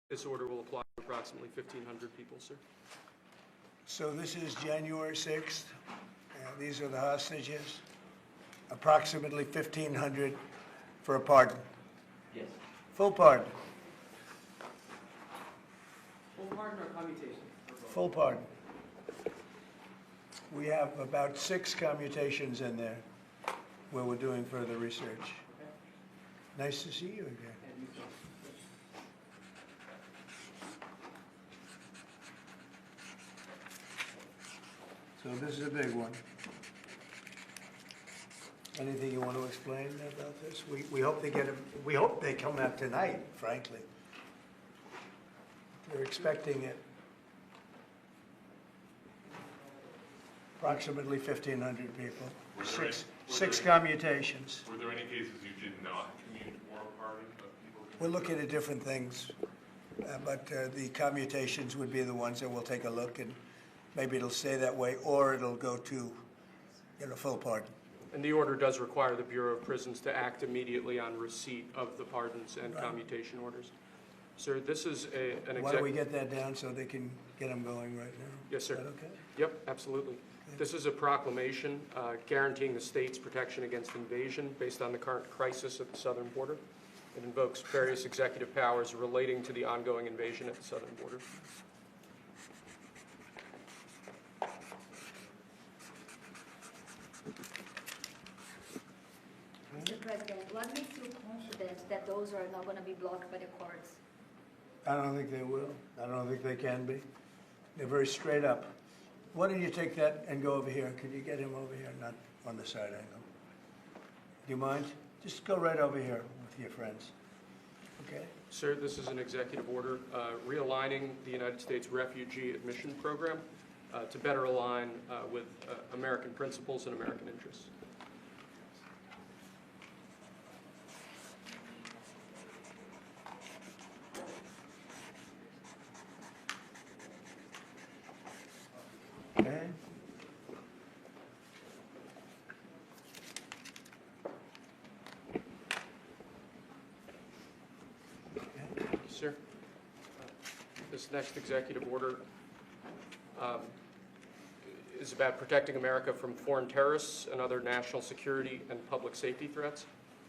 This order will apply to approximately 1,500 people, sir. So this is January 6th. These are the hostages. Approximately 1,500 for a pardon. Yes. Full pardon. Full pardon or commutation? Full pardon. We have about 6 commutations in there where we're doing further research. Okay. Nice to see you again. And you too. So this is a big one. Anything you want to explain about this? We hope they get we hope they come out tonight, frankly. They're expecting it. Approximately 1,500 people. Six commutations. Were there any cases you did not commute or pardon of people? We're looking at different things, but the commutations would be the ones that we'll take a look, and maybe it'll stay that way, or it'll go to, full pardon. And the order does require the Bureau of Prisons to act immediately on receipt of the pardons and commutation orders. Sir, this is an Why don't we get that down so they can get them going right now? Yes, sir. Is that okay? Yep, absolutely. This is a proclamation guaranteeing the state's protection against invasion based on the current crisis at the southern border. It invokes various executive powers relating to the ongoing invasion at the southern border. Mr. President, what makes you confident that those are not going to be blocked by the courts? I don't think they will. I don't think they can be. They're very straight up. Why don't you take that and go over here? Could you get him over here, not on the side angle? Do you mind? Just go right over here with your friends. Okay? Sir, this is an executive order realigning the United States refugee admission program to better align with American principles and American interests. Okay? Sir, this next executive order is about protecting America from foreign terrorists and other national security and public safety threats.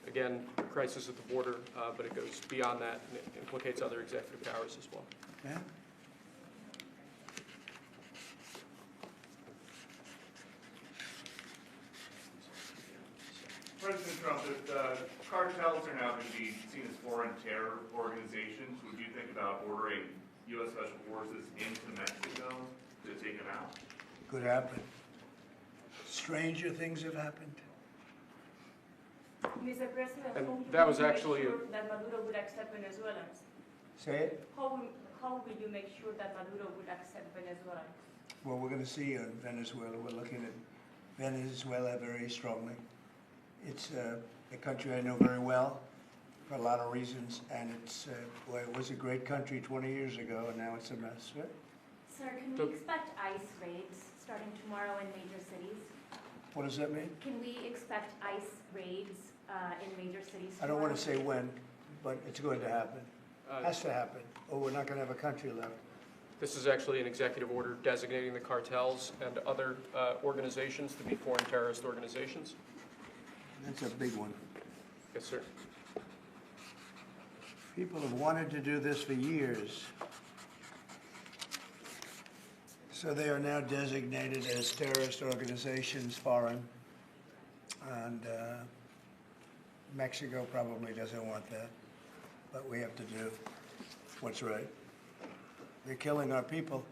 Again, crisis at the border, but it goes beyond that and it implicates other executive powers as well. Okay? President Trump, if the cartels are now going to be seen as foreign terror organizations, would you think about ordering U.S. Special Forces into Mexico to take them out? Could happen. Stranger things have happened. Mr. President, And how that will was you make actually sure that Maduro would accept Venezuelans? Say it? How will you make sure that Maduro would accept Venezuelans? Well, we're going to see in Venezuela. We're looking at Venezuela very strongly. It's a country I know very well for a lot of reasons, and well, it was a great country 20 years ago, and now it's a mess. Right? Sir, can we expect ICE raids starting tomorrow in major cities? What does that mean? Can we expect ICE raids in major cities tomorrow? I don't want to say when, but it's going to happen. Has to happen, or we're not going to have a country left. This is actually an executive order designating the cartels and other organizations to be foreign terrorist organizations. That's a big one. Yes, sir. People have wanted to do this for years. So they are now designated as terrorist organizations, foreign. And Mexico probably doesn't want that. But we have to do what's right. They're killing our people.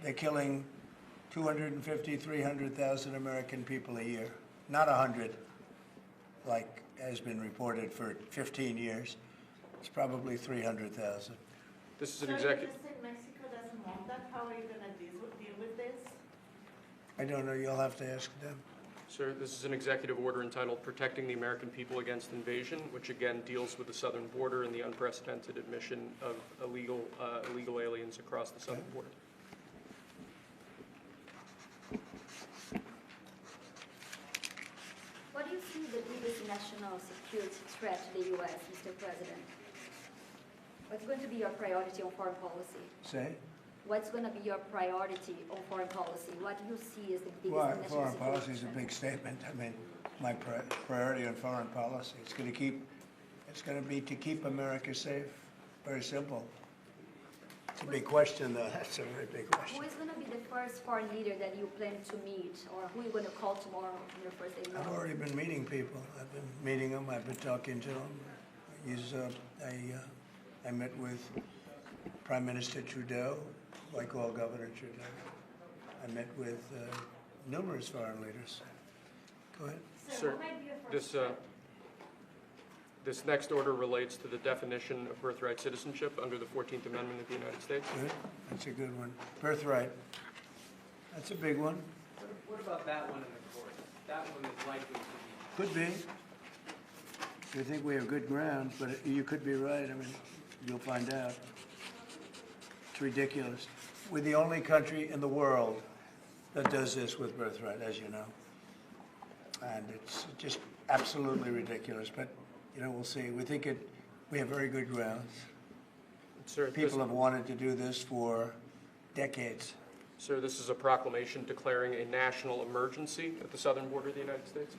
They're killing 250, 300,000 American people a year. Not 100, like has been reported for 15 years. It's probably 300,000. This is an So executive. you just said Mexico doesn't want that. How are you going to deal with this? I don't know. You'll have to ask them. Sir, this is an executive order entitled Protecting the American People Against Invasion, which again deals with the southern border and the unprecedented admission of illegal aliens across the southern border. What do you see the biggest national security threat to the U.S., Mr. President? What's going to be your priority on foreign policy? Say, What's going to be your priority on foreign policy? What do you see as the biggest well, national foreign policy is a situation? big statement. I mean, my priority on foreign policy, it's going to be to keep America safe. Very simple. It's a big question, though. That's a very big Who question. is going to be the first foreign leader that you plan to meet, or who are you going to call tomorrow on your first day? I've already been meeting people. I've been meeting them. I've been talking to them. I met with Prime Minister Trudeau, like all Governor Trudeau. I met with numerous foreign leaders. Go ahead. Sir, what might be your first this next order relates to the definition of birthright citizenship under the 14th Amendment of the United States. Good. That's a good one. Birthright. That's a big one. What about that one in the court? That one is likely to be. Could be. I think we have good ground, but you could be right. I mean, you'll find out. It's ridiculous. We're the only country in the world that does this with birthright, as you know. And it's just absolutely ridiculous. But, you know, we'll see. We have very good grounds. Sir, this, People have wanted to do this for decades. sir, this is a proclamation declaring a national emergency at the southern border of the United States.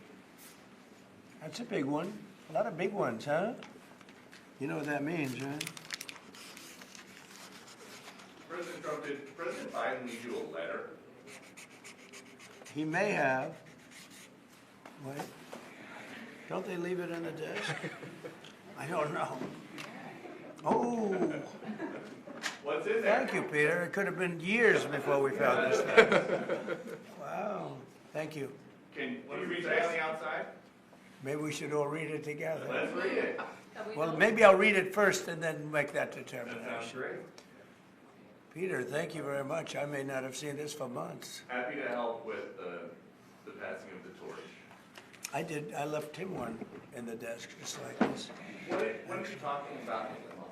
That's a big one. A lot of big ones, huh? You know what that means, right? President Trump, did President Biden leave you a letter? He may have. Wait. Don't they leave it on the desk? I don't know. Oh, What's in there? thank you, Peter. It could have been years before we found this thing. Wow. Thank you. Can you read that on the outside? Maybe we should all read it together. Let's read it. Well, maybe I'll read it first and then make that That sounds determination. great. Peter, thank you very much. I may not have seen this for months. Happy to help with the passing of the torch. I did. I left him one in the desk, just like this. What are you talking about in the limo?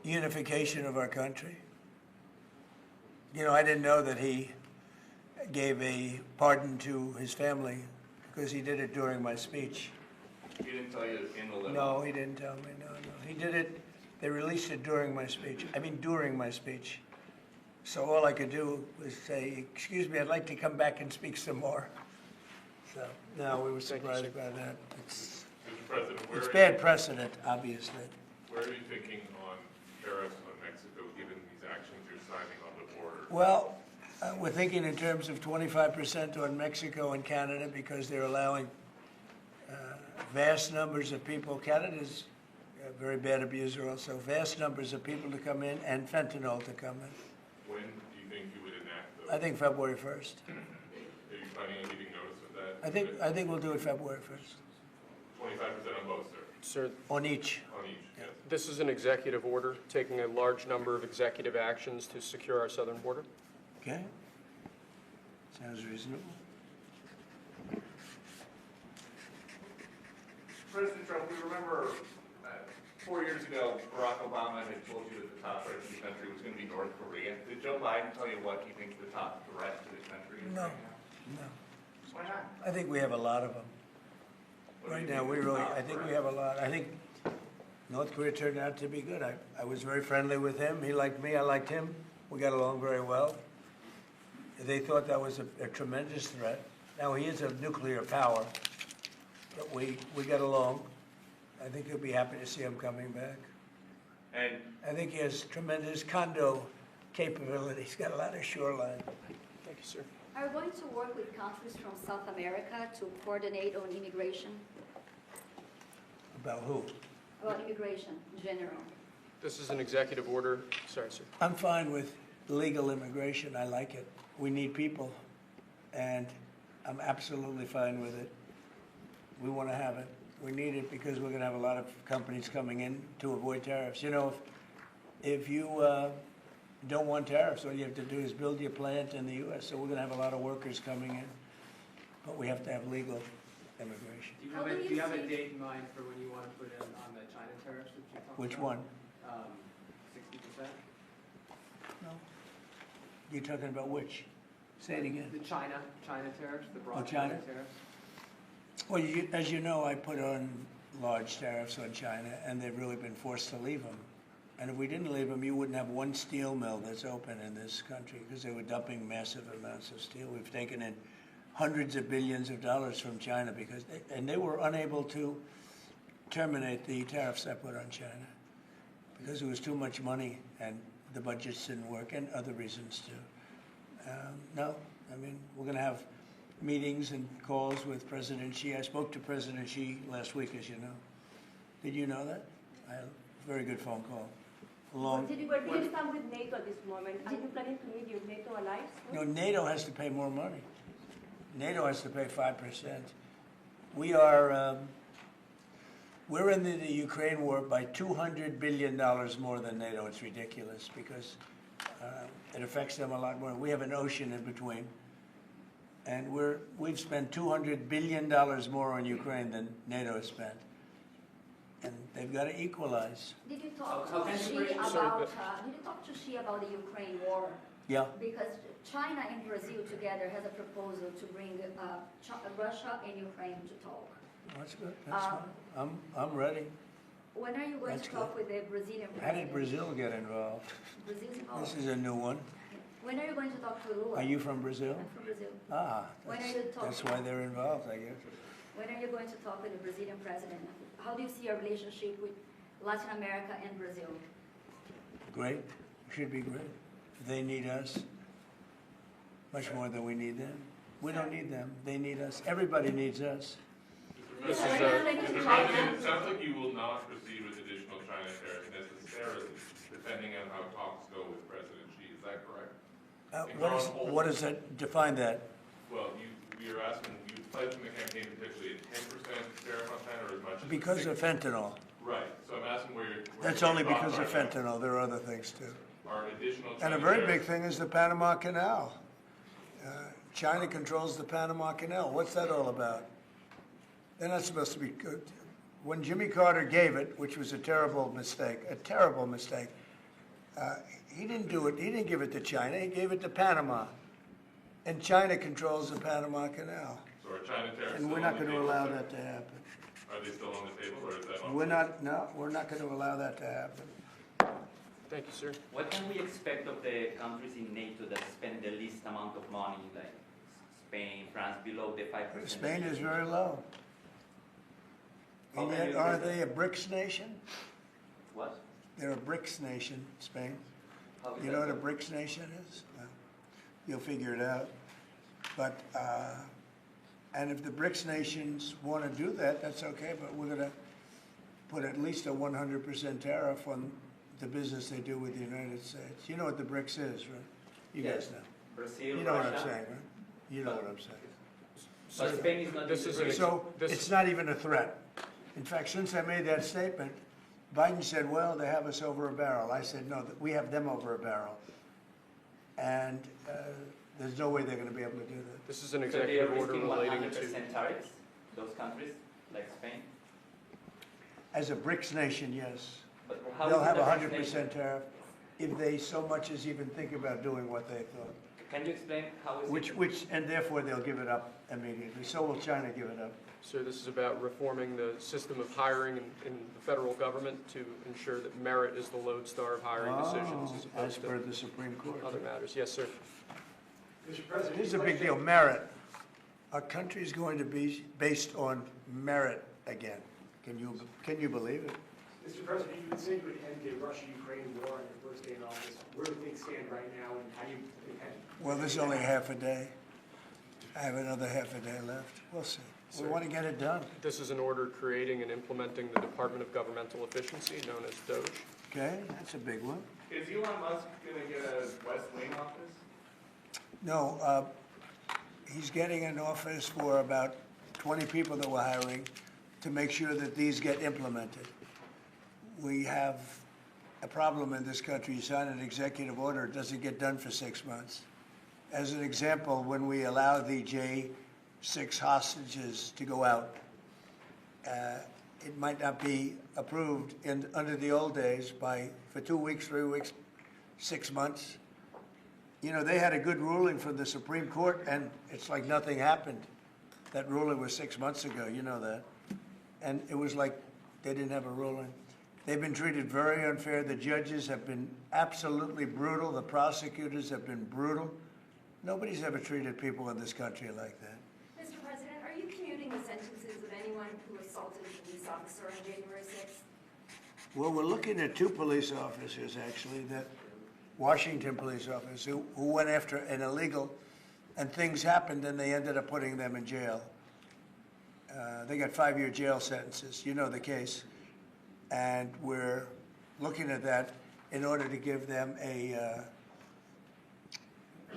Unification of our country. You know, I didn't know that he gave a pardon to his family because he did it during my speech. He didn't tell you in the limo? No, he didn't tell me. No. He did it. They released it during my speech. I mean, during my speech. So all I could do was say, "Excuse me, I'd like to come back and speak some more." So, no, we were Thank you, surprised sir. by that. It's Mr. President, it's bad precedent, obviously. where are you thinking on tariffs on Mexico, given these actions you're signing on the border? Well, we're thinking in terms of 25% on Mexico and Canada because they're allowing vast numbers of people. Canada's a very bad abuser also. Vast numbers of people to come in and fentanyl to come in. When do you think you would enact those? I think February 1st. Are you planning on giving notice of that? I think we'll do it February 1st. 25% on both, sir, Sir, On each. on each, yes. this is an executive order taking a large number of executive actions to secure our southern border. Okay? Sounds reasonable. President Trump, we remember 4 years ago, Barack Obama had told you that the top threat to the country was going to be North Korea. Did Joe Biden tell you what he thinks the top threat to the country is No. right now? No. Why not? I think we have a lot of them. What do Right you now, think we is the really, top I think we threat? have a lot. I think North Korea turned out to be good. I was very friendly with him. He liked me, I liked him. We got along very well. They thought that was a tremendous threat. Now, he is a nuclear power, but we got along. I think you'll be happy to see him coming back. And I think he has tremendous condo capability. He's got a lot of shoreline. Thank you, sir. Are you going to work with countries from South America to coordinate on immigration? About who? About immigration in general? This is an executive order. Sorry, sir. I'm fine with legal immigration. I like it. We need people, and I'm absolutely fine with it. We want to have it. We need it because we're going to have a lot of companies coming in to avoid tariffs. You know, if you don't want tariffs, all you have to do is build your plant in the U.S. So we're going to have a lot of workers coming in, but we have to have legal immigration. Do you How have do a, you do you have a see- date in mind for when you want to put in on the China tariffs that you talked about? Which one? 60%? No. You're talking about which? Say it again. The China tariffs, the broad Oh, China? tariffs? Well, as you know, I put on large tariffs on China, and they've really been forced to leave them. And if we didn't leave them, you wouldn't have one steel mill that's open in this country because they were dumping massive amounts of steel. We've taken in hundreds of billions of dollars from China and they were unable to terminate the tariffs they put on China because it was too much money and the budgets didn't work and other reasons too. No, I mean, we're going to have meetings and calls with President Xi. I spoke to President Xi last week, as you know. Did you know that? I had a very good phone call. But you stand with NATO at this moment. Are you planning to meet your NATO allies? No, NATO has to pay more money. NATO has to pay 5%. We're in the Ukraine war by $200 billion more than NATO. It's ridiculous because it affects them a lot more. We have an ocean in between. And we've spent $200 billion more on Ukraine than NATO has spent. And they've got to equalize. Did you talk to Xi about the Ukraine war? Yeah. Because China and Brazil together has a proposal to bring Russia and Ukraine to talk. That's good. That's fine. I'm ready. When are you going That's to talk good. with the Brazilian How president? did Brazil get involved? Brazil's involved. This is a new one. When are you going to talk to Lula? Are you from Brazil? I'm from Brazil. Ah, When are you that's talking? why they're involved, I guess. When are you going to talk with the Brazilian president? How do you see your relationship with Latin America and Brazil? Great. Should be great. They need us much more than we need them. We don't need them. They need us. Everybody needs us. This is Mr. President, it sounds like you will not proceed with additional China tariffs necessarily, depending on how talks go with President Xi. Is that correct? What does that define that? Well, you're asking, you pledged in the campaign potentially a 10% tariff on China or as much as Because 6%. of fentanyl. Right, so I'm asking where you're. That's only because of fentanyl. There are other things too. Are additional And a China very big tariffs- thing is the Panama Canal. China controls the Panama Canal. What's that all about? They're not supposed to be good. When Jimmy Carter gave it, which was a terrible mistake, he didn't do it. He didn't give it to China. He gave it to Panama. And China controls the Panama Canal. So are China tariffs And we're still not on the going to table, allow sir? that to happen. Are they still on the table or is that on? We're not going to allow that to happen. Thank you, sir. What can we expect of the countries in NATO that spend the least amount of money, like Spain, France, below the 5%? Spain is very low. And yet, are they a BRICS nation? What? They're a BRICS nation, Spain. How is You that know what a so? BRICS nation is? Well, you'll figure it out. But, and if the BRICS nations want to do that, that's okay, but we're going to put at least a 100% tariff on the business they do with the United States. You know what the BRICS is, right? You Yes. guys know. Brazil, You know what I'm Russia. saying, right? You know what I'm saying. But Spain is not This in is the an BRICS. So This- it's not even a threat. In fact, since I made that statement, Biden said, well, they have us over a barrel. I said, no, we have them over a barrel. And there's no way they're going to be able to do that. This is an So they are executive order risking relating to. 100% tariffs, those countries, like Spain? As a BRICS nation, yes. But how They'll is have it a a BRICS nation? 100% tariff if they so much as even think about doing what they thought. Can you explain how is it? And therefore they'll give it up immediately. So will China give it up. So this is about reforming the system of hiring in the federal government to ensure that merit is the lodestar of hiring decisions as As opposed per to the Supreme Court. other matters. Yes, sir. Mr. President. This is a big deal, merit. Our country is going to be based on merit again. Can you believe it? Mr. President, you would say you would end the Russia-Ukraine war on your first day in office. Where do things stand right now, and how do you intend? Well, there's only half a day. I have another half a day left. We'll see. We Sir. want to get it done. This is an order creating and implementing the Department of Governmental Efficiency, known as DOGE. Okay, that's a big one. Is Elon Musk gonna get a West Wing office? No, he's getting an office for about 20 people that we're hiring to make sure that these get implemented. We have a problem in this country. You sign an executive order, it doesn't get done for 6 months. As an example, when we allow the J6 hostages to go out, it might not be approved under the old days for 2 weeks, 3 weeks, 6 months. You know, they had a good ruling from the Supreme Court, and it's like nothing happened. That ruling was 6 months ago, you know that. And it was like They didn't have a ruling. They've been treated very unfair. The judges have been absolutely brutal. The prosecutors have been brutal. Nobody's ever treated people in this country like that. Mr. President, are you commuting the sentences of anyone who assaulted a police officer on January 6th? Well, we're looking at two police officers, actually, that Washington police officers who went after an illegal, and things happened and they ended up putting them in jail. They got 5-year jail sentences. You know the case. And we're looking at that in order to give them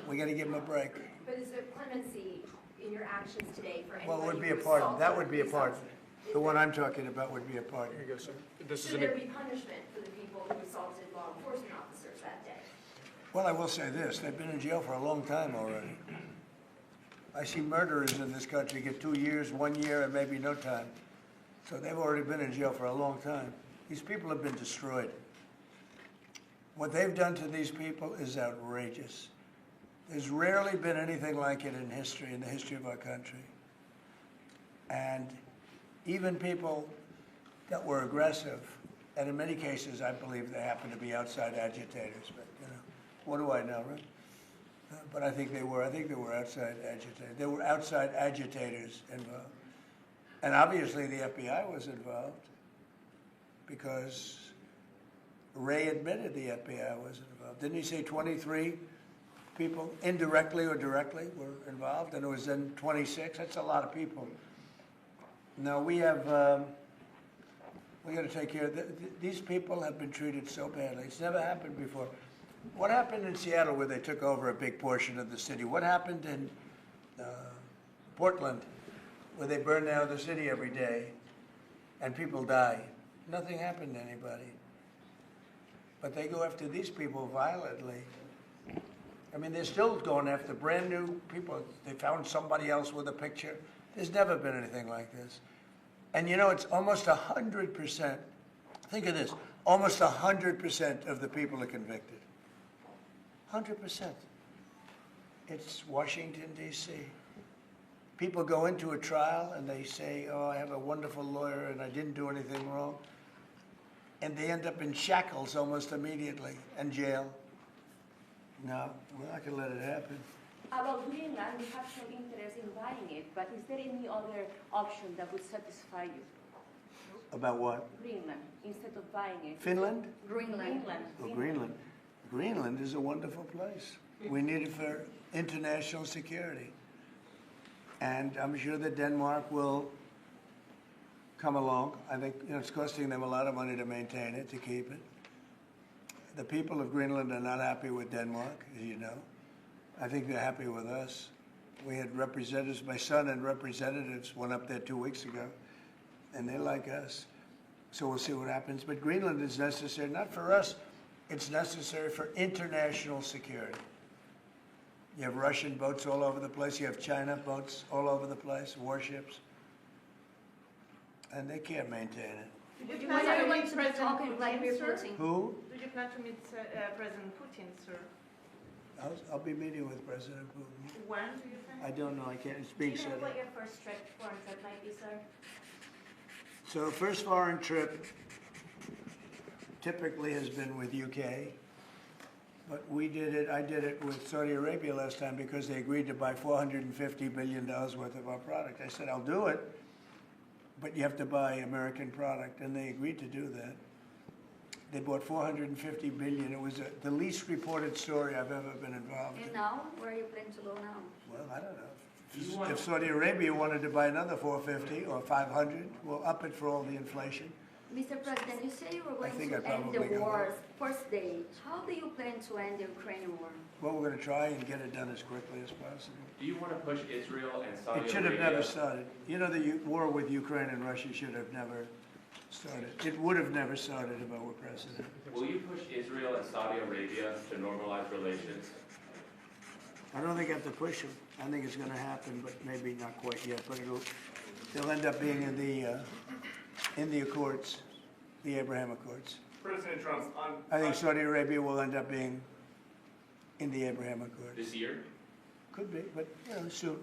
we got to give them a break. But is there clemency in your actions today for Well, anyone it would be who a pardon. assaulted That would be a police pardon. officer? The one I'm talking about would be a pardon. Here you go, sir. This is Should an, there be punishment for the people who assaulted law enforcement officers that day? Well, I will say this. They've been in jail for a long time already. I see murderers in this country get 2 years, 1 year, and maybe no time. So they've already been in jail for a long time. These people have been destroyed. What they've done to these people is outrageous. There's rarely been anything like it in history, in the history of our country. And even people that were aggressive, and in many cases, I believe they happen to be outside agitators, but, you know, what do I know, right? But I think they were outside agitators. There were outside agitators involved. And obviously the FBI was involved because Ray admitted the FBI was involved. Didn't he say 23 people, indirectly or directly, were involved? And it was then 26. That's a lot of people. Now we have, we got to take care of these people have been treated so badly. It's never happened before. What happened in Seattle where they took over a big portion of the city? What happened in Portland where they burn down the city every day and people die? Nothing happened to anybody. But they go after these people violently. I mean, they're still going after brand new people. They found somebody else with a picture. There's never been anything like this. And you know, it's almost 100%. Think of this. Almost 100% of the people are convicted. 100%. It's Washington, D.C. People go into a trial and they say, oh, I have a wonderful lawyer and I didn't do anything wrong. And they end up in shackles almost immediately and jail. No, we're not going to let it happen. About Greenland, we have some interest in buying it, but is there any other option that would satisfy you? About what? Greenland, instead of buying it. Finland? Greenland. Oh, Greenland. Greenland is a wonderful place. We need it for international security. And I'm sure that Denmark will come along. I think it's costing them a lot of money to maintain it, to keep it. The people of Greenland are not happy with Denmark, as you know. I think they're happy with us. We had representatives, my son and representatives went up there 2 weeks ago, and they like us. So we'll see what happens. But Greenland is necessary, not for us, it's necessary for international security. You have Russian boats all over the place. You have China boats all over the place, warships. And they can't maintain it. Would you want everyone to be talking Vladimir Putin? Who? Do you plan to meet President Putin, sir? I'll be meeting with President Putin. When do you think? I don't know. I can't. It's Do being you know said. what your first foreign trip might be, sir? So first foreign trip typically has been with UK. But I did it with Saudi Arabia last time because they agreed to buy $450 billion worth of our product. I said, I'll do it, but you have to buy American product, and they agreed to do that. They bought $450 billion. It was the least reported story I've ever been involved in. And now, where are you planning to go now? Well, I don't know. If Saudi Arabia wanted to buy another 450 or 500, we'll up it for all the inflation. Mr. President, you say you were going think to I end probably the got war first day. How do you plan to end the Ukrainian war? Well, we're going to try and get it done as quickly as possible. Do you want to push Israel and Saudi Arabia? It should have never started. You know, the war with Ukraine and Russia should have never started. It would have never started if I were president. Will you push Israel and Saudi Arabia to normalize relations? I don't think I have to push them. I think it's going to happen, but maybe not quite yet. But they'll end up being in the Accords, the Abraham Accords. President Trump, I think Saudi Arabia will end up being in the Abraham Accords. This year? Could be, but, soon,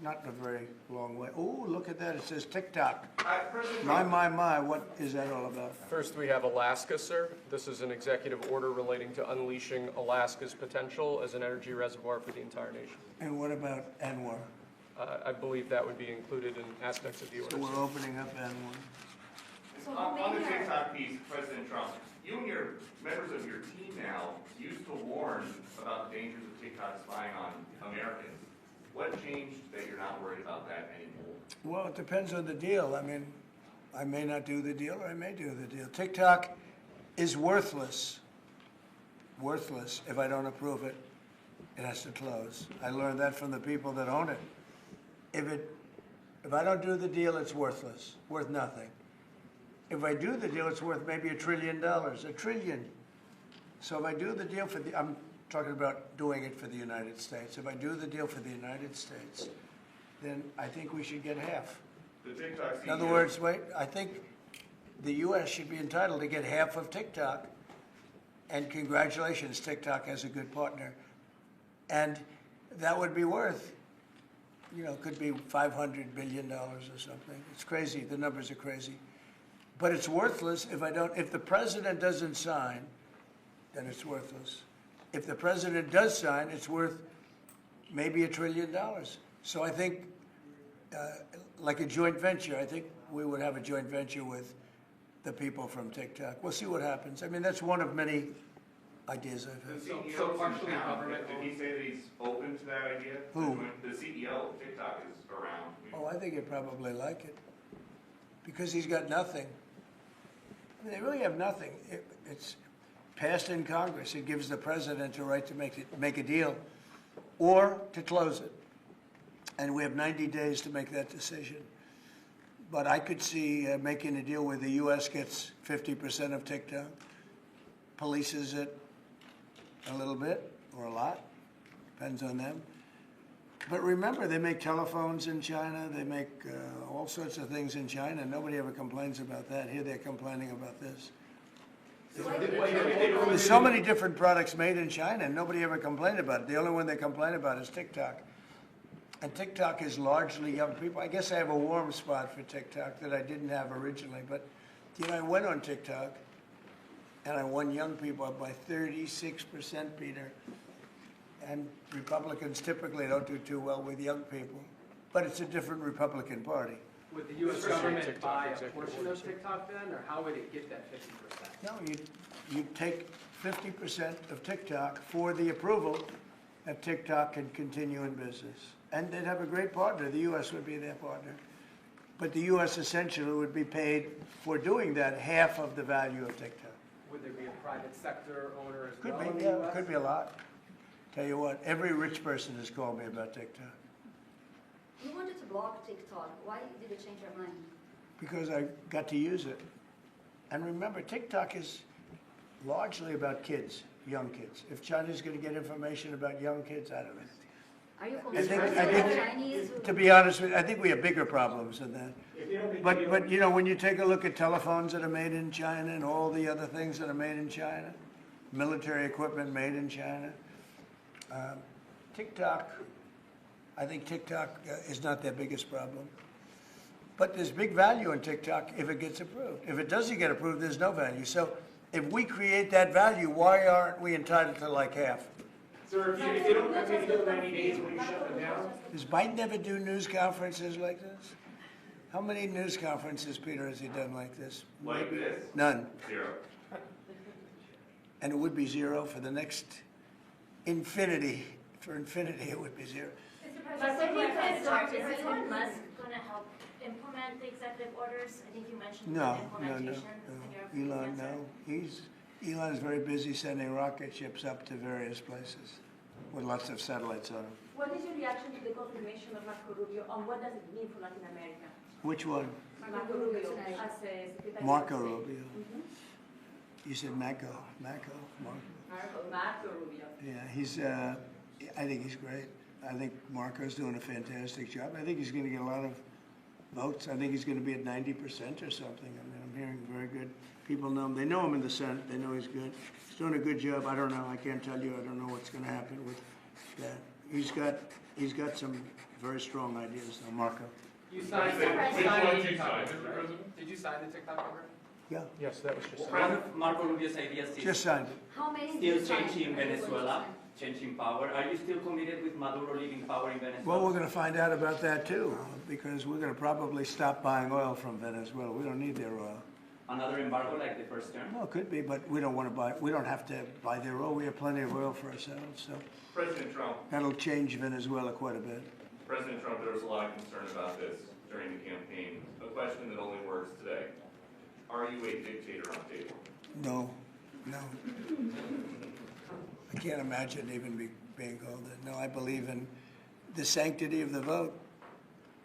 not in a very long way. Oh, look at that, it says TikTok. President My, Trump, what is that all about? First, we have Alaska, sir. This is an executive order relating to unleashing Alaska's potential as an energy reservoir for the entire nation. And what about Anwar? I believe that would be included in aspects of the order. So we're opening up Anwar. So on the maybe our- TikTok piece, President Trump, you and your members of your team now used to warn about the dangers of TikTok spying on Americans. What changed that you're not worried about that anymore? Well, it depends on the deal. I mean, I may not do the deal or I may do the deal. TikTok is worthless. Worthless if I don't approve it. It has to close. I learned that from the people that own it. If I don't do the deal, it's worthless, worth nothing. If I do the deal, it's worth maybe $1 trillion, $1 trillion. So if I do the deal I'm talking about doing it for the United States. If I do the deal for the United States, then I think we should get half. The TikTok CEO, In other words, I think the U.S. should be entitled to get half of TikTok. And congratulations, TikTok has a good partner. And that would be worth, could be $500 billion or something. It's crazy. The numbers are crazy. But it's worthless if the president doesn't sign, then it's worthless. If the president does sign, it's worth maybe $1 trillion. So I think, like a joint venture, I think we would have a joint venture with the people from TikTok. We'll see what happens. I mean, that's one of many ideas I've had. the CEO So is in partially town. government Did he say that he's open to that idea? Who? The CEO of TikTok is around. Oh, I think he'd probably like it, because he's got nothing. I mean, they really have nothing. It's passed in Congress. It gives the president a right to make a deal or to close it. And we have 90 days to make that decision. But I could see making a deal where the U.S. gets 50% of TikTok, polices it a little bit or a lot, depends on them. But remember, they make telephones in China. They make all sorts of things in China. Nobody ever complains about that. Here they're complaining about this. There's so many different products made in China, and nobody ever complained about it. The only one they complain about is TikTok. And TikTok is largely young people. I guess I have a warm spot for TikTok that I didn't have originally. But, I went on TikTok, and I won young people up by 36%, Peter. And Republicans typically don't do too well with young people. But it's a different Republican Party. Would the U.S. government buy a portion of TikTok then, or how would it get that 50%? No, you take 50% of TikTok for the approval that TikTok can continue in business. And they'd have a great partner. The U.S. would be their partner. But the U.S. essentially would be paid for doing that half of the value of TikTok. Would there be a private sector owner as well Could in be, the yeah, U.S.? could be a lot. Tell you what, every rich person has called me about TikTok You wanted to block TikTok. Why did you change your mind? because I got to use it. And remember, TikTok is largely about kids, young kids. If China's going to get information about young kids, I don't know. Are you I concerned think, with the Chinese? to be honest with you, I think we have bigger problems than that. If they don't make But the deal- when you take a look at telephones that are made in China and all the other things that are made in China, military equipment made in China, TikTok, I think TikTok is not their biggest problem. But there's big value in TikTok if it gets approved. If it doesn't get approved, there's no value. So if we create that value, why aren't we entitled to like half? Sir, if they don't make the deal in 90 days, will you shut them down? Does Biden ever do news conferences like this? How many news conferences, Peter, has he done like this? Like this? None. 0. And it would be 0 for the next infinity. For infinity, it would be 0. But when you guys talked, is Elon Musk going to help implement the executive orders? I think you mentioned No, the no, no, implementation in your Elon, answer. no. Elon is very busy sending rocket ships up to various places with lots of satellites on them. What is your reaction to the confirmation of Marco Rubio on what does it mean for Latin America? Which one? Marco Rubio as a Secretary of Marco State. Rubio. You said Marco. Marco. Marco Rubio. Yeah, I think he's great. I think Marco's doing a fantastic job. I think he's going to get a lot of votes. I think he's going to be at 90% or something. I mean, I'm hearing very good. People know him. They know him in the Senate. They know he's good. He's doing a good job. I don't know. I can't tell you. I don't know what's going to happen with that. He's got some very strong ideas now, Marco. You signed Which one the did you TikTok sign, program, Mr. right? President? Did you sign the TikTok program? Yeah, Yes, that was just. One of Marco Rubio's ideas is just signed it. How many still do you sign? changing Everybody Venezuela, sign. changing power. Are you still committed with Maduro leaving power in Venezuela? Well, we're going to find out about that too, because we're going to probably stop buying oil from Venezuela. We don't need their oil. Another embargo like the first term? No, it could be, but we don't want to buy. We don't have to buy their oil. We have plenty of oil for ourselves, so President Trump, that'll change Venezuela quite a bit. President Trump, there was a lot of concern about this during the campaign. A question that only works today. Are you a dictator on table? No, no. I can't imagine even being called that. No, I believe in the sanctity of the vote.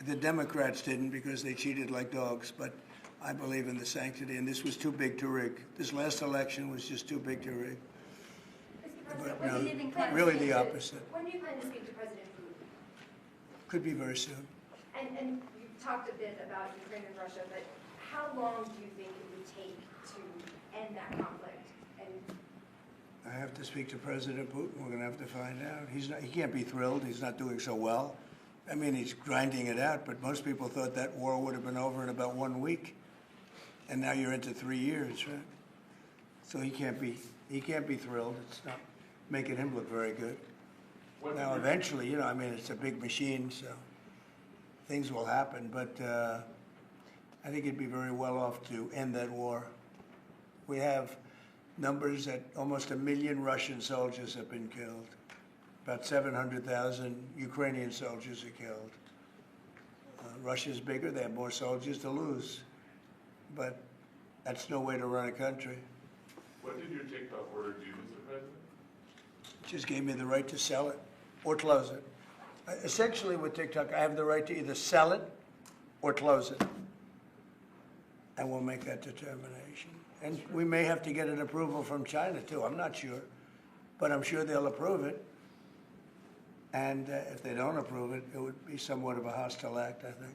The Democrats didn't because they cheated like dogs, but I believe in the sanctity, and this was too big to rig. This last election was just too big to rig. But We no, live in climate really the change. opposite. When do you plan to speak to President Putin? Could be very soon. And you talked a bit about Ukraine and Russia, but how long do you think it would take to end that conflict? And I have to speak to President Putin. We're going to have to find out. He can't be thrilled. He's not doing so well. I mean, he's grinding it out, but most people thought that war would have been over in about 1 week. And now you're into 3 years, right? So he can't be thrilled. It's not making him look very good. Now, eventually, you know, I mean, it's a big machine, so things will happen. But I think he'd be very well off to end that war. We have numbers that almost 1 million Russian soldiers have been killed. About 700,000 Ukrainian soldiers are killed. Russia's bigger. They have more soldiers to lose. But that's no way to run a country. What did your TikTok order do, Mr. President? It just gave me the right to sell it or close it. Essentially with TikTok, I have the right to either sell it or close it. And we'll make that determination. And we may have to get an approval from China too, I'm not sure. But I'm sure they'll approve it. And if they don't approve it, it would be somewhat of a hostile act, I think.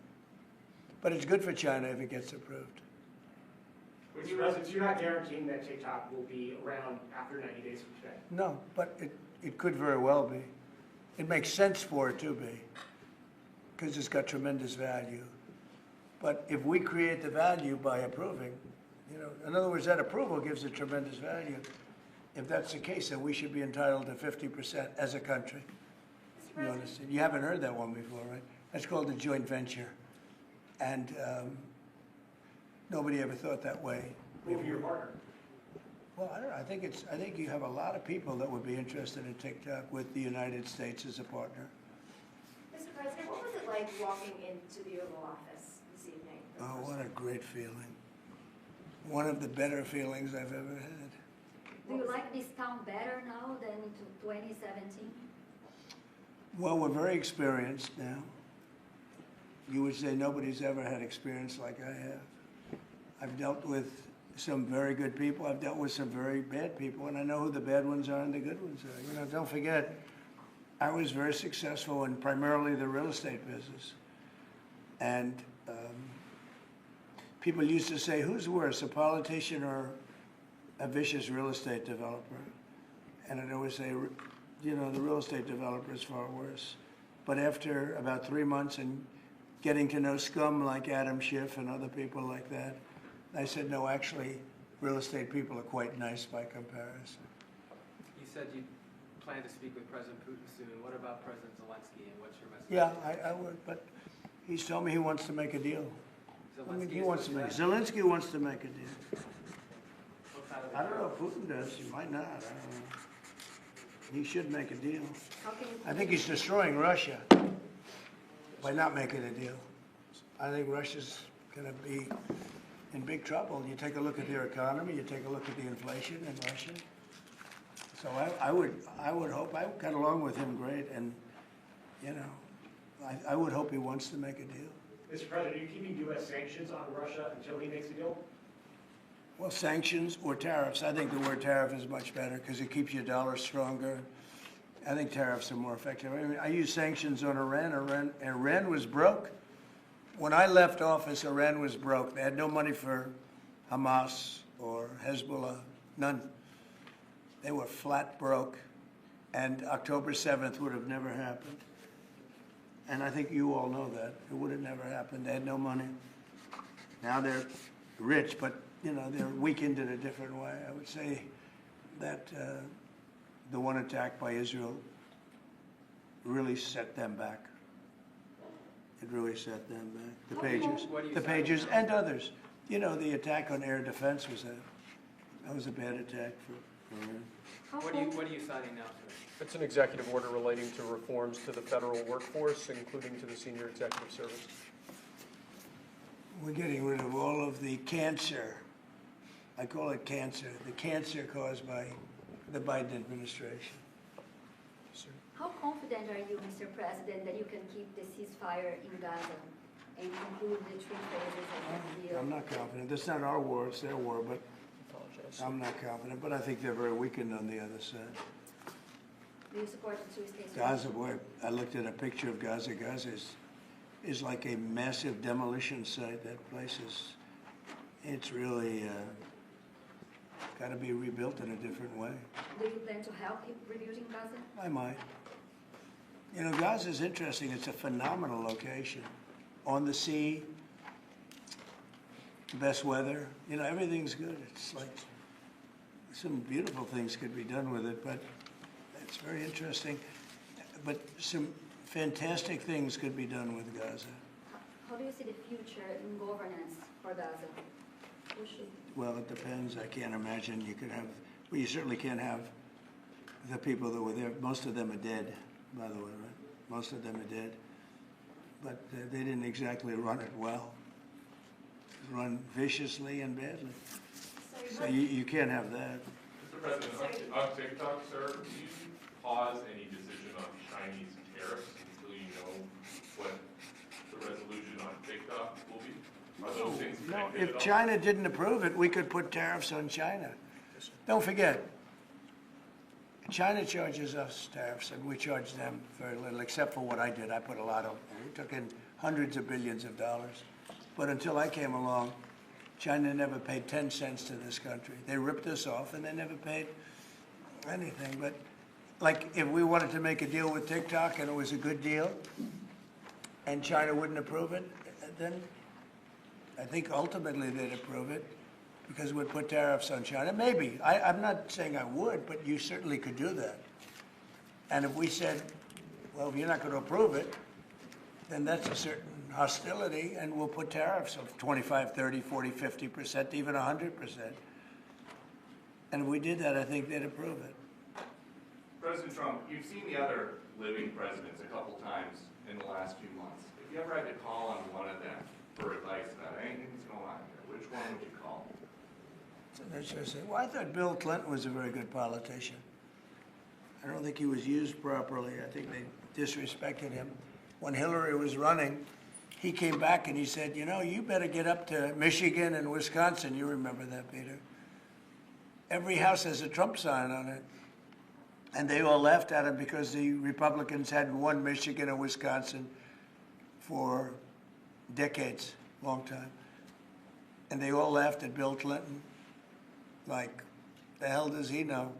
But it's good for China if it gets approved. Mr. President, so you're not guaranteeing that TikTok will be around after 90 days from today? No, but it could very well be. It makes sense for it to be, because it's got tremendous value. But if we create the value by approving, you know, in other words, that approval gives it tremendous value. If that's the case, then we should be entitled to 50% as a country. You understand? You haven't heard that one before, right? That's called a joint venture. And nobody ever thought that way. Who will be your partner? Well, I don't know. I think you have a lot of people that would be interested in TikTok with the United States as a partner. Mr. President, what was it like walking into the Oval Office this evening? Oh, what a great feeling. One of the better feelings I've ever had. Do you like this town better now than in 2017? Well, we're very experienced now. You would say nobody's ever had experience like I have. I've dealt with some very good people. I've dealt with some very bad people, and I know who the bad ones are and the good ones are. You know, don't forget, I was very successful in primarily the real estate business. And people used to say, who's worse, a politician or a vicious real estate developer? And I'd always say, you know, the real estate developer is far worse. But after about 3 months and getting to know scum like Adam Schiff and other people like that, I said, no, actually, real estate people are quite nice by comparison. You said you plan to speak with President Putin soon. What about President Zelensky, and what's your message? Yeah, I would, but he's told me he wants to make a deal. I mean, he wants to make, Zelensky wants to make a deal. I don't know if Putin does, he might not, I don't know. He should make a deal. I think he's destroying Russia by not making a deal. I think Russia's gonna be in big trouble. You take a look at their economy, you take a look at the inflation in Russia. So I would hope, I got along with him great, and, you know, I would hope he wants to make a deal. Mr. President, are you keeping U.S. sanctions on Russia until he makes a deal? Well, sanctions or tariffs. I think the word tariff is much better because it keeps your dollar stronger. I think tariffs are more effective. I mean, I use sanctions on Iran. Iran was broke. When I left office, Iran was broke. They had no money for Hamas or Hezbollah, none. They were flat broke. And October 7th would have never happened. And I think you all know that. It would have never happened. They had no money. Now they're rich, but, you know, they're weakened in a different way. I would say that the one attack by Israel really set them back. It really set them back. The Pagers and others. You know, the attack on air defense was that was a bad attack for Iran. What are you citing now, sir? It's an executive order relating to reforms to the federal workforce, including to the senior executive service. We're getting rid of all of the cancer. I call it cancer. The cancer caused by the Biden administration. How confident are you, Mr. President, that you can keep the ceasefire in Gaza and conclude the 3 phases of the deal? I'm not confident. That's not our war, it's their war, but I'm not confident. But I think they're very weakened on the other side. Do you support the 2-state solution? Gaza, boy, I looked at a picture of Gaza. Gaza is like a massive demolition site. That place it's really got to be rebuilt in a different way. Do you plan to help rebuilding Gaza? I might. You know, Gaza is interesting. It's a phenomenal location. On the sea, best weather. You know, everything's good. It's like some beautiful things could be done with it, but it's very interesting. But some fantastic things could be done with Gaza. How do you see the future in governance for Gaza? Who should? Well, it depends. I can't imagine you could have, well, you certainly can't have the people that were there. Most of them are dead, by the way, right? Most of them are dead. But they didn't exactly run it well. Run viciously and badly. So you can't have that. Mr. President, on TikTok, sir, do you pause any decision on Chinese tariffs until you know what the resolution on TikTok will be? Are those things No, connected if at all? China didn't approve it, we could put tariffs on China. Don't forget, China charges us tariffs, and we charge them very little, except for what I did. I put a lot of, we took in hundreds of billions of dollars. But until I came along, China never paid 10 cents to this country. They ripped us off, and they never paid anything. But like, if we wanted to make a deal with TikTok, and it was a good deal, and China wouldn't approve it, then I think ultimately they'd approve it, because we'd put tariffs on China. Maybe. I'm not saying I would, but you certainly could do that. And if we said, well, if you're not going to approve it, then that's a certain hostility, and we'll put tariffs of 25, 30, 40, 50%, even 100%. And if we did that, I think they'd approve it. President Trump, you've seen the other living presidents a couple times in the last few months. If you ever had to call on one of them for advice about anything that's going on here, which one would you call? Interesting. Well, I thought Bill Clinton was a very good politician. I don't think he was used properly. I think they disrespected him. When Hillary was running, he came back and he said, you know, you better get up to Michigan and Wisconsin. You remember that, Peter. Every house has a Trump sign on it. And they all laughed at him because the Republicans hadn't won Michigan and Wisconsin for decades, long time. And they all laughed at Bill Clinton. Like, the hell does he know?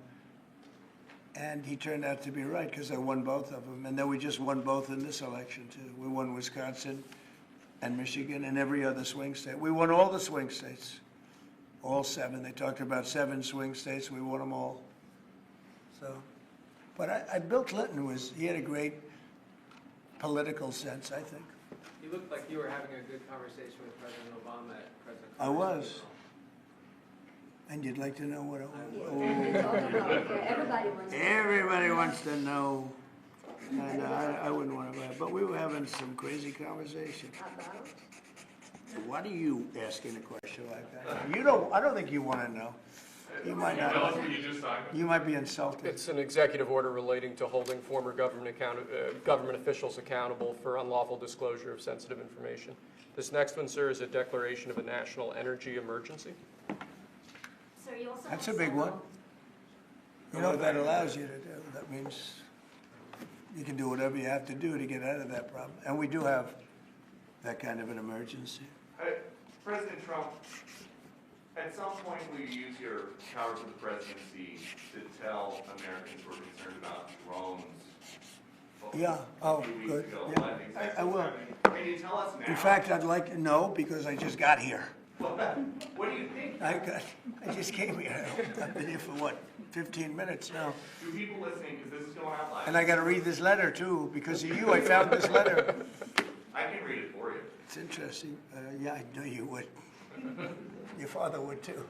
And he turned out to be right, because I won both of them. And then we just won both in this election, too. We won Wisconsin and Michigan and every other swing state. We won all the swing states, all 7. They talked about 7 swing states. We won them all. So, but Bill Clinton he had a great political sense, I think. You looked like you were having a good conversation with President Obama at President I was. And you'd like to know what it was? Everybody wants to know. And I wouldn't want to, but we were having some crazy conversation. Why do you asking a question like that? I don't think you want to know. You might not. Tell us what you just talked about. You might be insulted. It's an executive order relating to holding former government officials accountable for unlawful disclosure of sensitive information. This next one, sir, is a declaration of a national energy emergency. Sir, you also That's have a big one. several- You know what that allows you to do? That means you can do whatever you have to do to get out of that problem. And we do have that kind of an emergency. President Trump, At some point, will you use your powers of the presidency to tell Americans who are concerned about drones? Yeah, A few weeks good, ago, yeah. what exactly I was will. happening? Can you tell us now? In fact, I'd like to know because I just got here. What do you think? I just came here. I've been here for what, 15 minutes now. Do people listening, because this is going out live? And I gotta read this letter too. Because of you, I found this letter. I can read it for you. It's interesting. Yeah, I knew you would. Your father would too.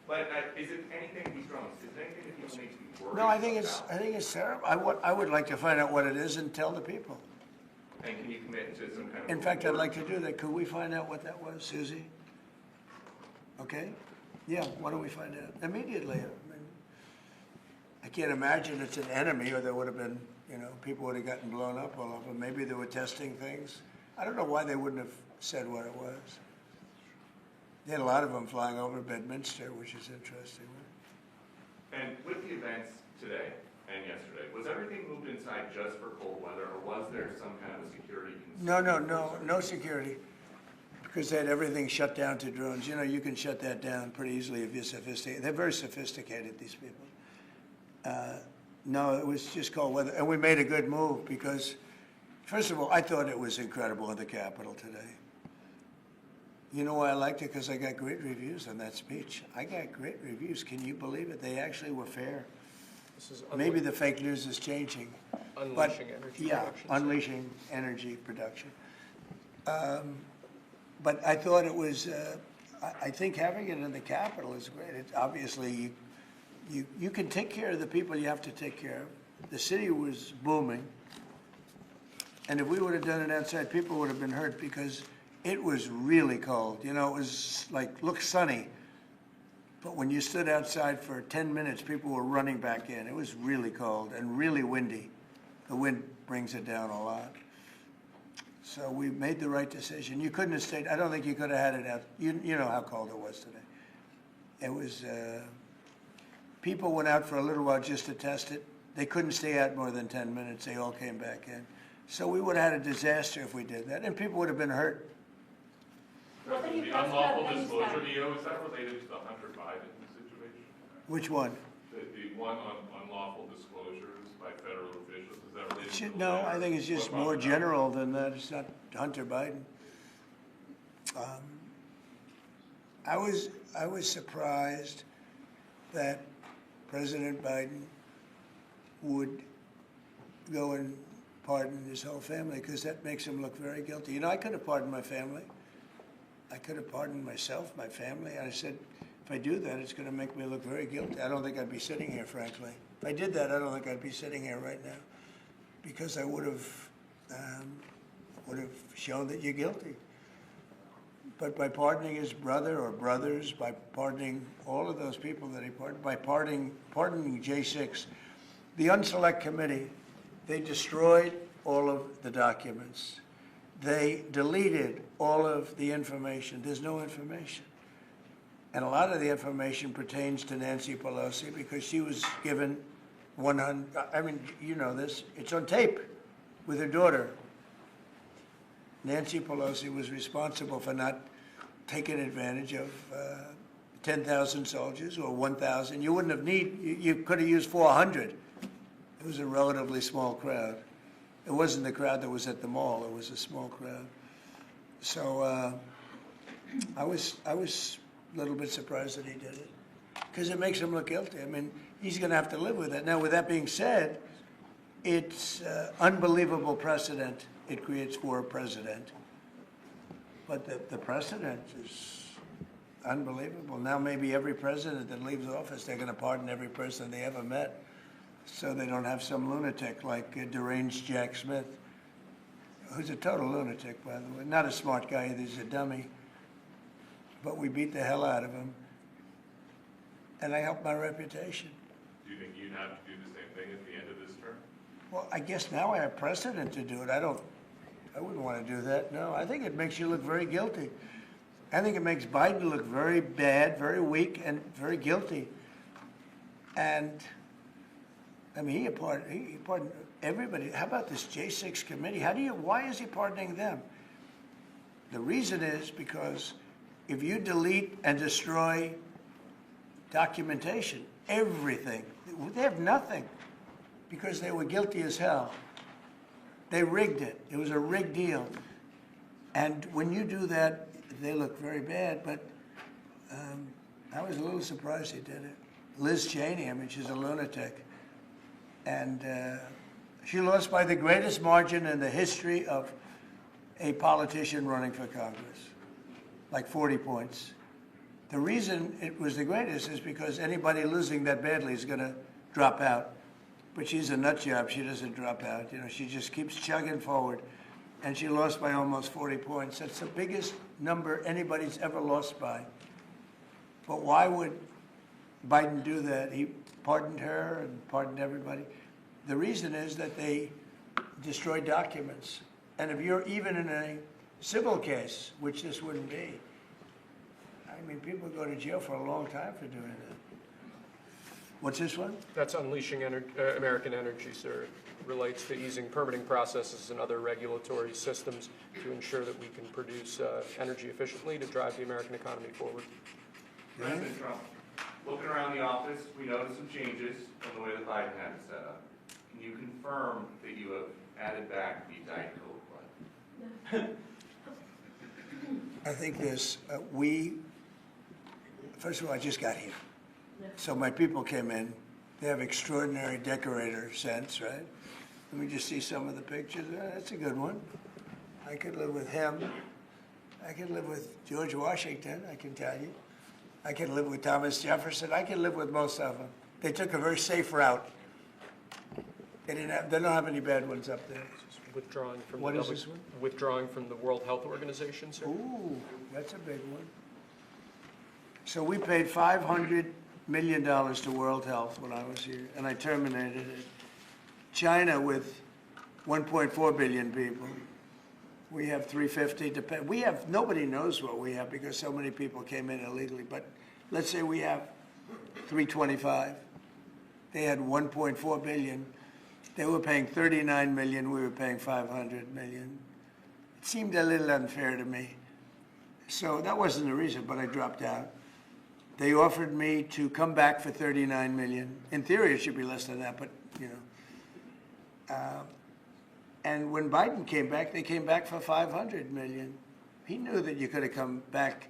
But is it anything, these drones, is it anything that people need to be worried No, about? I think it's terrible. I would like to find out what it is and tell the people. And can you commit to some kind of? In fact, I'd like to do that. Could we find out what that was, Susie? Okay? Yeah, why don't we find out? Immediately. I can't imagine it's an enemy or there would have been, people would have gotten blown up all over. Maybe they were testing things. I don't know why they wouldn't have said what it was. They had a lot of them flying over Bedminster, which is interesting. And with the events today and yesterday, was everything moved inside just for cold weather, or was there some kind of a security concern? No security. Because they had everything shut down to drones. You can shut that down pretty easily if you're sophisticated. They're very sophisticated, these people. No, it was just cold weather. And we made a good move because, first of all, I thought it was incredible in the Capitol today. You know why I liked it? Because I got great reviews on that speech. I got great reviews. Can you believe it? They actually were fair. This is Maybe the fake news is changing. unleashing energy Yeah, production. unleashing energy production. But I thought it was, I think having it in the Capitol is great. It's obviously, you can take care of the people you have to take care of. The city was booming. And if we would have done it outside, people would have been hurt because it was really cold. It was looked sunny. But when you stood outside for 10 minutes, people were running back in. It was really cold and really windy. The wind brings it down a lot. So we made the right decision. You couldn't have stayed. I don't think you could have had it out. You know how cold it was today. It was, people went out for a little while just to test it. They couldn't stay out more than 10 minutes. They all came back in. So we would have had a disaster if we did that, and people would have been hurt. What are you The talking unlawful about, disclosure, EO, is that related to the Hunter Biden situation? Which one? The one on unlawful disclosures by federal officials, is that related to the No, letter? I think it's just What about more that? general than that. It's not Hunter Biden. I was surprised that President Biden would go and pardon his whole family because that makes him look very guilty. I could have pardoned my family. I could have pardoned myself, my family. I said, if I do that, it's going to make me look very guilty. I don't think I'd be sitting here, frankly. If I did that, I don't think I'd be sitting here right now because I would have shown that you're guilty. But by pardoning his brother or brothers, by pardoning all of those people that he pardoned, by pardoning J6, the Unselect Committee, they destroyed all of the documents. They deleted all of the information. There's no information. And a lot of the information pertains to Nancy Pelosi because she was given 100, I mean, you know this, it's on tape with her daughter. Nancy Pelosi was responsible for not taking advantage of 10,000 soldiers or 1,000. You wouldn't have you could have used 400. It was a relatively small crowd. It wasn't the crowd that was at the mall. It was a small crowd. So I was a little bit surprised that he did it because it makes him look guilty. I mean, he's going to have to live with it. Now, with that being said, it's unbelievable precedent it creates for a president. But the precedent is unbelievable. Now maybe every president that leaves office, they're going to pardon every person they ever met so they don't have some lunatic like deranged Jack Smith, who's a total lunatic, by the way. Not a smart guy either, he's a dummy. But we beat the hell out of him. And I helped my reputation. Do you think you'd have to do the same thing at the end of this term? Well, I guess now I have precedent to do it. I wouldn't want to do that, no. I think it makes you look very guilty. I think it makes Biden look very bad, very weak, and very guilty. And, I mean, he pardoned everybody. How about this J6 committee? Why is he pardoning them? The reason is because if you delete and destroy documentation, everything, they have nothing because they were guilty as hell. They rigged it. It was a rigged deal. And when you do that, they look very bad, but I was a little surprised they did it. Liz Cheney, I mean, she's a lunatic. And she lost by the greatest margin in the history of a politician running for Congress, like 40 points. The reason it was the greatest is because anybody losing that badly is going to drop out. But she's a nut job. She doesn't drop out. You know, she just keeps chugging forward. And she lost by almost 40 points. That's the biggest number anybody's ever lost by. But why would Biden do that? He pardoned her and pardoned everybody. The reason is that they destroyed documents. And if you're even in a civil case, which this wouldn't be, I mean, people go to jail for a long time for doing that. What's this one? That's Unleashing American Energy, sir. It relates to easing permitting processes and other regulatory systems to ensure that we can produce energy efficiently to drive the American economy forward. President Trump, looking around the office, we noticed some changes from the way that Biden had it set up. Can you confirm that you have added back the Diet Coke one? I think this, first of all, I just got here. So my people came in. They have extraordinary decorator sense, right? Let me just see some of the pictures. That's a good one. I could live with him. I could live with George Washington, I can tell you. I could live with Thomas Jefferson. I could live with most of them. They took a very safe route. They don't have any bad ones up there. Withdrawing from What is this one? Withdrawing from the World Health Organization, sir. Ooh, that's a big one. So we paid $500 million to World Health when I was here, and I terminated it. China, with 1.4 billion people, we have 350 to pay. We have, nobody knows what we have because so many people came in illegally, but let's say we have 325. They had 1.4 billion. They were paying 39 million, we were paying 500 million. It seemed a little unfair to me. So that wasn't the reason, but I dropped out. They offered me to come back for 39 million. In theory, it should be less than that, but you know. And when Biden came back, they came back for 500 million. He knew that you could have come back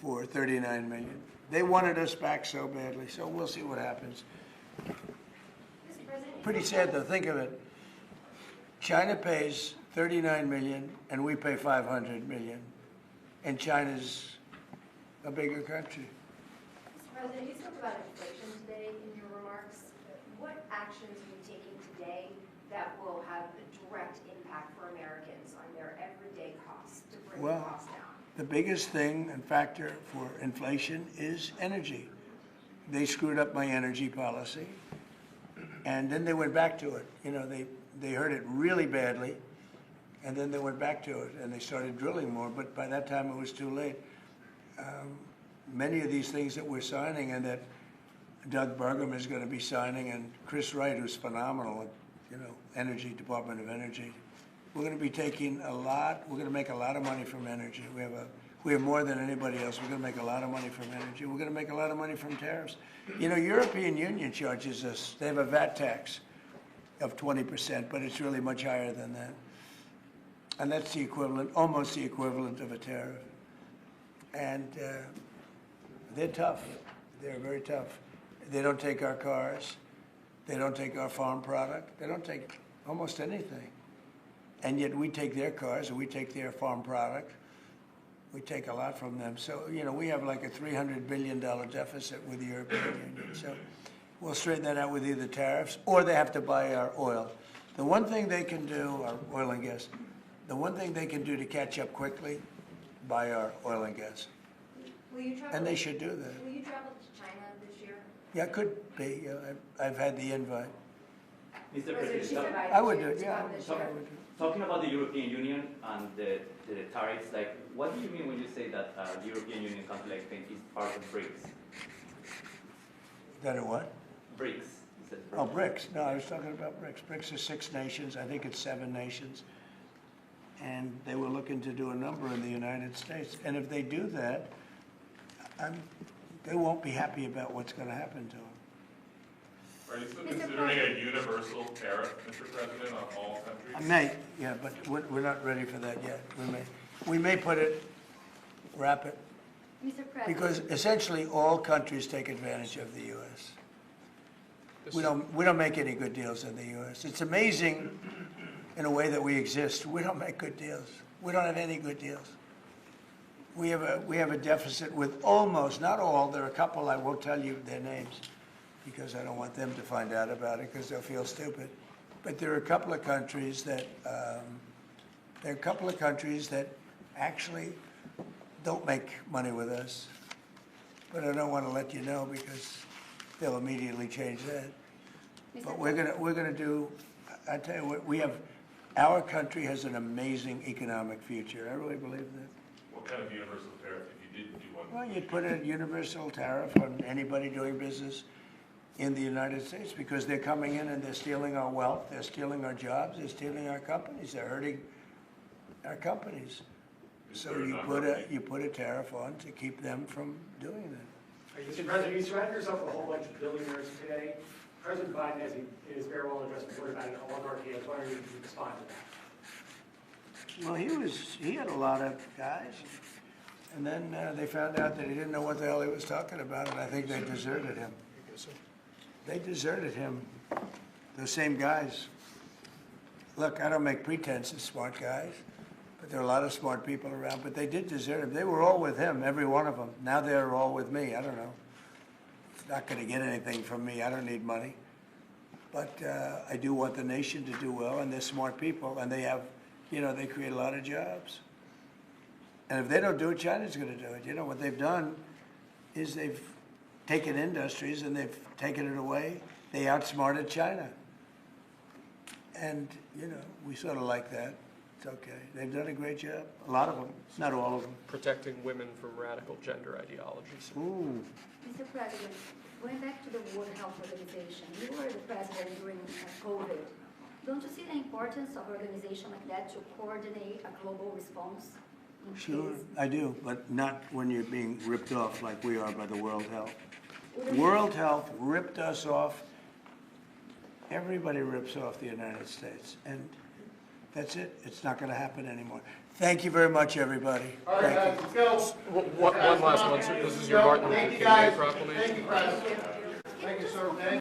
for 39 million. They wanted us back so badly, so we'll see what happens. Pretty sad though, think of it. China pays 39 million and we pay 500 million. And China's a bigger country. Mr. President, you spoke about inflation today in your remarks. What actions are you taking today that will have a direct impact for Americans on their everyday costs to bring the costs down? The biggest thing and factor for inflation is energy. They screwed up my energy policy. And then they went back to it. You know, they heard it really badly, and then they went back to it, and they started drilling more, but by that time it was too late. Many of these things that we're signing and that Doug Burgum is going to be signing, and Chris Wright, who's phenomenal, you know, Energy, Department of Energy, we're going to be taking a lot, we're going to make a lot of money from energy. We have more than anybody else. We're going to make a lot of money from energy. We're going to make a lot of money from tariffs. You know, European Union charges us, they have a VAT tax of 20%, but it's really much higher than that. And that's the equivalent, almost the equivalent of a tariff. And they're tough. They're very tough. They don't take our cars. They don't take our farm product. They don't take almost anything. And yet we take their cars and we take their farm product. We take a lot from them. So, you know, we have like a $300 billion deficit with the European Union. So we'll straighten that out with either tariffs or they have to buy our oil. The one thing they can do, our oil and gas, the one thing they can do to catch up quickly, buy our oil and gas. Will you travel? And they should do that. Will you travel to China this year? Yeah, it could be. I've had the invite. Mr. President, she's President, invited I would you do it, to yeah. come this I year. would do it. talking about the European Union and the tariffs, like, what do you mean when you say that the European Union country like Spain is part of BRICS? That a what? BRICS. You said Oh, BRICS. No, I was talking about BRICS. BRICS is 6 nations. I think it's 7 nations. and they were looking to do a number in the United States. And if they do that, they won't be happy about what's going to happen to them. Are you still considering a universal tariff, Mr. President, on all countries? I may, yeah, but we're not ready for that yet. We may wrap it, Mr. President. because essentially all countries take advantage of the U.S. We don't make any good deals in the U.S. It's amazing in a way that we exist. We don't make good deals. We don't have any good deals. We have a deficit with almost, not all, there are a couple, I won't tell you their names because I don't want them to find out about it because they'll feel stupid. But there are a couple of countries that actually don't make money with us. But I don't want to let you know because they'll immediately change that. But we're gonna do, I tell you what, our country has an amazing economic future. I really believe that. What kind of universal tariff if you didn't do one? Well, you'd put a universal tariff on anybody doing business in the United States because they're coming in and they're stealing our wealth, they're stealing our jobs, they're stealing our companies, they're hurting our companies. So you put a tariff on to keep them from doing that. Mr. President, you surrounded yourself with a whole bunch of billionaires today. President Biden, as in his farewell address, reported about an oligarchy. I was wondering if you could respond to that. Well, he had a lot of guys, and then they found out that he didn't know what the hell he was talking about, and I think they deserted him. They deserted him, those same guys. Look, I don't make pretense of smart guys, but there are a lot of smart people around, but they did desert him. They were all with him, every one of them. Now they're all with me, I don't know. It's not gonna get anything from me, I don't need money. But I do want the nation to do well, and they're smart people, and they have, they create a lot of jobs. And if they don't do it, China's gonna do it. What they've done is they've taken industries and they've taken it away. They outsmarted China. And, we sort of like that. It's okay. They've done a great job. A lot of them, not all of them. Protecting women from radical gender ideologies. Ooh. Mr. President, going back to the World Health Organization, you were the president during COVID. Don't you see the importance of an organization like that to coordinate a global response? Sure, I do, but not when you're being ripped off like we are by the World Health. World Health ripped us off. Everybody rips off the United States, and that's it. It's not going to happen anymore. Thank you very much, everybody. All right, guys, let's go. One last one, sir. This is your Martin Luther King Day proclamation. Thank you, President. Thank you, sir.